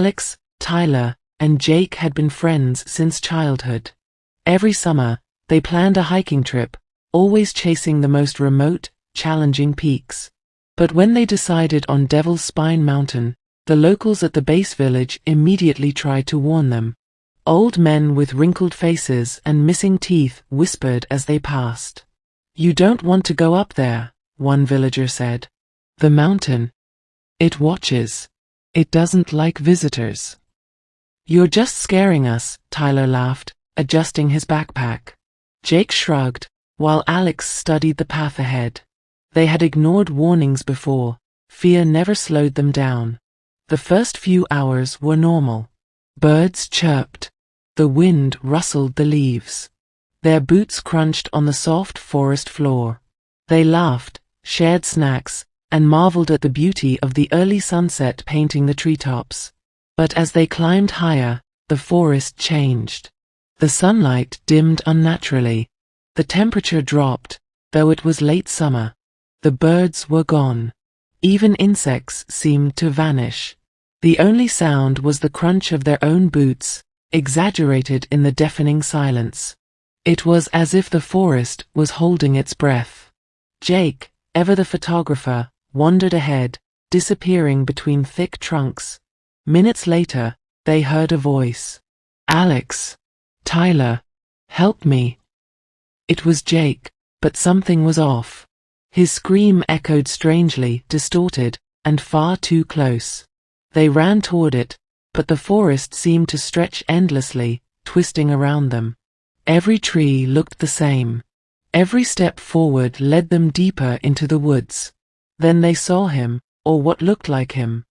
Alex, Tyler, and Jake had been friends since childhood. Every summer, they planned a hiking trip, always chasing the most remote, challenging peaks. But when they decided on Devil's Spine Mountain, the locals at the base village immediately tried to warn them. Old men with wrinkled faces and missing teeth whispered as they passed. "You don't want to go up there," one villager said. "The mountain. It watches. It doesn't like visitors." "You're just scaring us," Tyler laughed, adjusting his backpack. Jake shrugged, while Alex studied the path ahead. They had ignored warnings before. Fear never slowed them down. The first few hours were normal. Birds chirped. The wind rustled the leaves. Their boots crunched on the soft forest floor. They laughed, shared snacks, and marveled at the beauty of the early sunset painting the treetops. But as they climbed higher, the forest changed. The sunlight dimmed unnaturally. The temperature dropped, though it was late summer. The birds were gone. Even insects seemed to vanish. The only sound was the crunch of their own boots, exaggerated in the deafening silence. It was as if the forest was holding its breath. Jake, ever the photographer, wandered ahead, disappearing between thick trunks. Minutes later, they heard a voice. "Alex. Tyler. Help me." It was Jake, but something was off. His scream echoed strangely, distorted, and far too close. They ran toward it, but the forest seemed to stretch endlessly, twisting around them. Every tree looked the same. Every step forward led them deeper into the woods. Then they saw him, or what looked like him.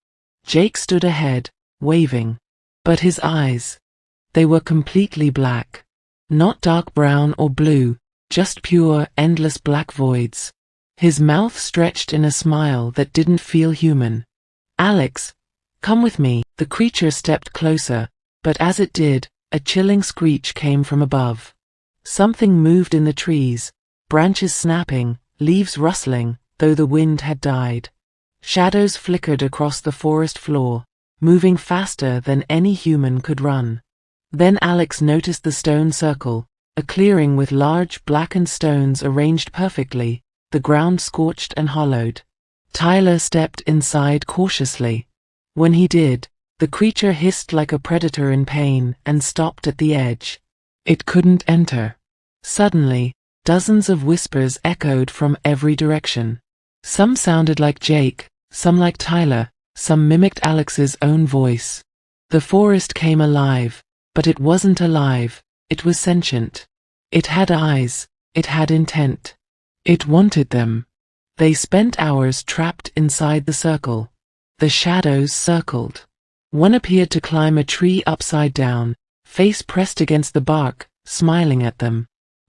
Jake stood ahead, waving. But his eyes, they were completely black. Not dark brown or blue, just pure, endless black voids. His mouth stretched in a smile that didn't feel human. "Alex, come with me." The creature stepped closer, but as it did, a chilling screech came from above. Something moved in the trees, branches snapping, leaves rustling, though the wind had died. Shadows flickered across the forest floor, moving faster than any human could run. Then Alex noticed the stone circle, a clearing with large blackened stones arranged perfectly, the ground scorched and hollowed. Tyler stepped inside cautiously. When he did, the creature hissed like a predator in pain and stopped at the edge. It couldn't enter. Suddenly, dozens of whispers echoed from every direction. Some sounded like Jake, some like Tyler, some mimicked Alex's own voice. The forest came alive, but it wasn't alive, it was sentient. It had eyes, it had intent. It wanted them. They spent hours trapped inside the circle. The shadows circled. One appeared to climb a tree upside down, face pressed against the bark, smiling at them.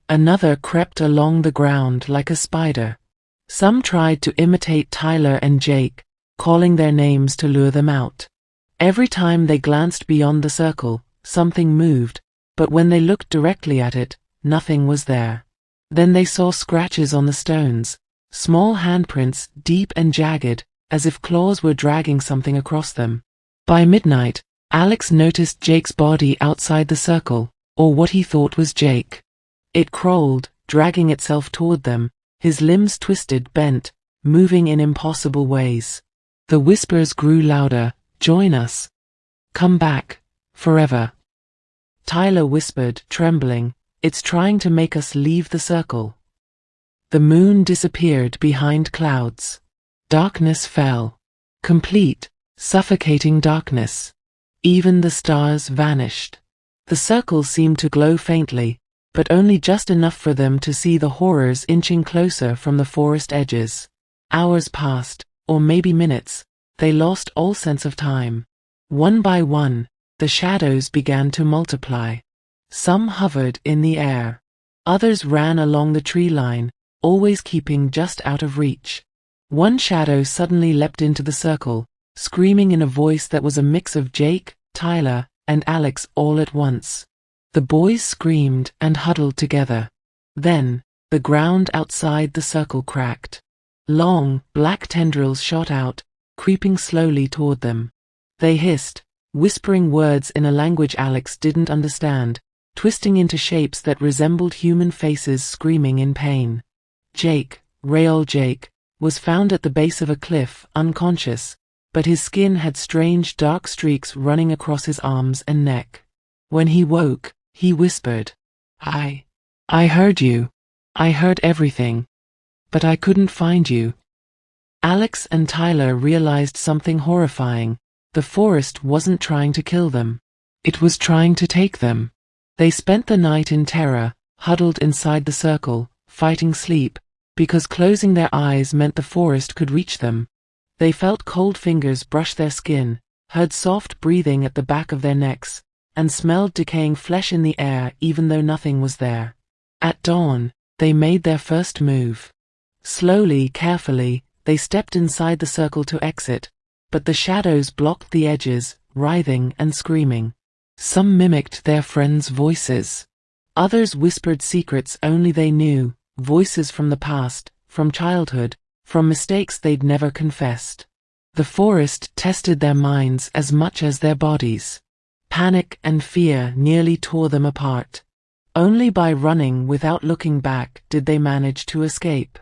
Another crept along the ground like a spider. Some tried to imitate Tyler and Jake, calling their names to lure them out. Every time they glanced beyond the circle, something moved, but when they looked directly at it, nothing was there. Then they saw scratches on the stones, small handprints, deep and jagged, as if claws were dragging something across them. By midnight, Alex noticed Jake's body outside the circle, or what he thought was Jake. It crawled, dragging itself toward them, his limbs twisted, bent, moving in impossible ways. The whispers grew louder. "Join us. Come back. Forever." Tyler whispered, trembling, "It's trying to make us leave the circle." The moon disappeared behind clouds. Darkness fell. Complete, suffocating darkness. Even the stars vanished. The circle seemed to glow faintly, but only just enough for them to see the horrors inching closer from the forest edges. Hours passed, or maybe minutes. They lost all sense of time. One by one, the shadows began to multiply. Some hovered in the air. Others ran along the tree line, always keeping just out of reach. One shadow suddenly leapt into the circle, screaming in a voice that was a mix of Jake, Tyler, and Alex all at once. The boys screamed and huddled together. Then, the ground outside the circle cracked. Long, black tendrils shot out, creeping slowly toward them. They hissed, whispering words in a language Alex didn't understand, twisting into shapes that resembled human faces screaming in pain. Jake, Raoul Jake, was found at the base of a cliff, unconscious, but his skin had strange dark streaks running across his arms and neck. When he woke, he whispered, I heard you. I heard everything. But I couldn't find you." Alex and Tyler realized something horrifying. The forest wasn't trying to kill them. It was trying to take them. They spent the night in terror, huddled inside the circle, fighting sleep, because closing their eyes meant the forest could reach them. They felt cold fingers brush their skin, heard soft breathing at the back of their necks, and smelled decaying flesh in the air even though nothing was there. At dawn, they made their first move. Slowly, carefully, they stepped inside the circle to exit, but the shadows blocked the edges, writhing and screaming. Some mimicked their friends' voices. Others whispered secrets only they knew, voices from the past, from childhood, from mistakes they'd never confessed. The forest tested their minds as much as their bodies. Panic and fear nearly tore them apart. Only by running without looking back did they manage to escape.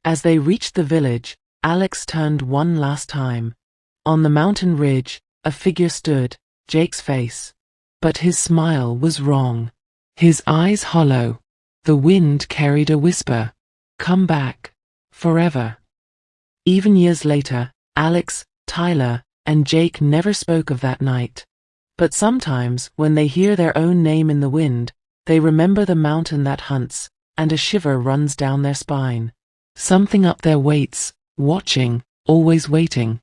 As they reached the village, Alex turned one last time. On the mountain ridge, a figure stood, Jake's face. But his smile was wrong. His eyes hollow. The wind carried a whisper. "Come back. Forever." Even years later, Alex, Tyler, and Jake never spoke of that night. But sometimes, when they hear their own name in the wind, they remember the mountain that hunts, and a shiver runs down their spine. Something up there waits, watching, always waiting.